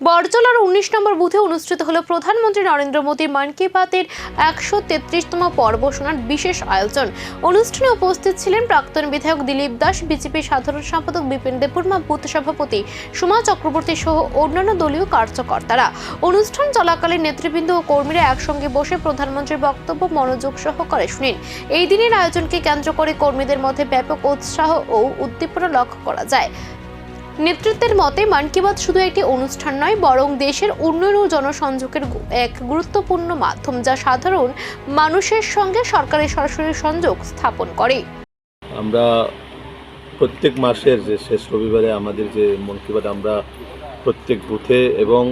বড়জলার 19 নম্বর বুথে অনুষ্ঠিত হলো প্রধানমন্ত্রী নরেন্দ্র মোদীর মন কি বাতের 133তম পর্ব শোনার বিশেষ আয়োজন। অনুষ্ঠানে উপস্থিত ছিলেন প্রাক্তন বিধায়ক দিলীপ দাস, বিজেপি সাধারণ সম্পাদক বিপিন দেববর্মা, বুথ সভাপতি সুমা চক্রবর্তী সহ অন্যান্য দলীয় কার্যকর্তারা। অনুষ্ঠান চলাকালীন নেতৃবৃন্দ ও কর্মীরা একসঙ্গে বসে প্রধানমন্ত্রীর বক্তব্য মনোযোগ সহকারে শুনেন। এই দিনের আয়োজনকে কেন্দ্র করে কর্মীদের মধ্যে ব্যাপক উৎসাহ ও উদ্দীপনা লক্ষ্য করা যায়। নেতৃত্বের মতে মন কি বাত শুধু একটি অনুষ্ঠান নয়, বরং দেশের উন্নয়ন ও জনসংযোগের এক গুরুত্বপূর্ণ মাধ্যম, যা সাধারণ মানুষের সঙ্গে সরকারের সরাসরি সংযোগ স্থাপন করে। আমরা প্রত্যেক মাসের যে শেষ রবিবারে আমাদের যে মন কি বাত আমরা প্রত্যেক বুথে এবং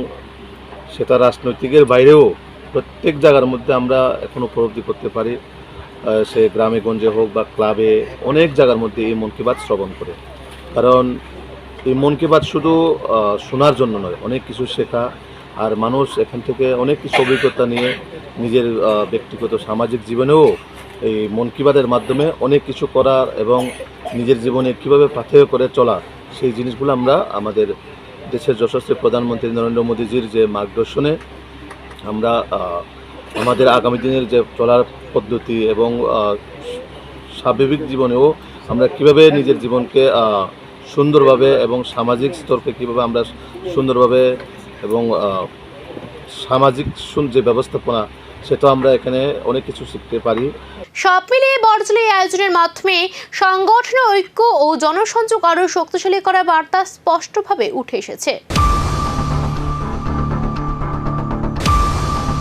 সেটা রাজনৈতিকের বাইরেও প্রত্যেক জায়গার মধ্যে আমরা এখন উপলব্ধি করতে পারি, সে গ্রামে গঞ্জে হোক বা ক্লাবে, অনেক জায়গার মধ্যে এই মন কি বাত শ্রবণ করে। কারণ এই মন কি বাত শুধু শোনার জন্য নয়, অনেক কিছু শেখা, আর মানুষ এখান থেকে অনেক কিছু অভিজ্ঞতা নিয়ে নিজের ব্যক্তিগত সামাজিক জীবনেও এই মন কি বাতের মাধ্যমে অনেক কিছু করার এবং নিজের জীবনে কীভাবে পাথেয় করে চলা, সেই জিনিসগুলো আমরা আমাদের দেশের যশস্বী প্রধানমন্ত্রী নরেন্দ্র মোদীজির যে মার্গদর্শনে আমরা আমাদের আগামী দিনের যে চলার পদ্ধতি এবং স্বাভাবিক জীবনেও আমরা কীভাবে নিজের জীবনকে সুন্দরভাবে এবং সামাজিক স্তরকে কীভাবে আমরা সুন্দরভাবে এবং সামাজিক যে ব্যবস্থাপনা, সেটা আমরা এখানে অনেক কিছু শিখতে পারি। সব মিলিয়ে বড়জলা এই আয়োজনের মাধ্যমে সংগঠন ঐক্য ও জনসংযোগ আরও শক্তিশালী করার বার্তা স্পষ্টভাবে উঠে এসেছে।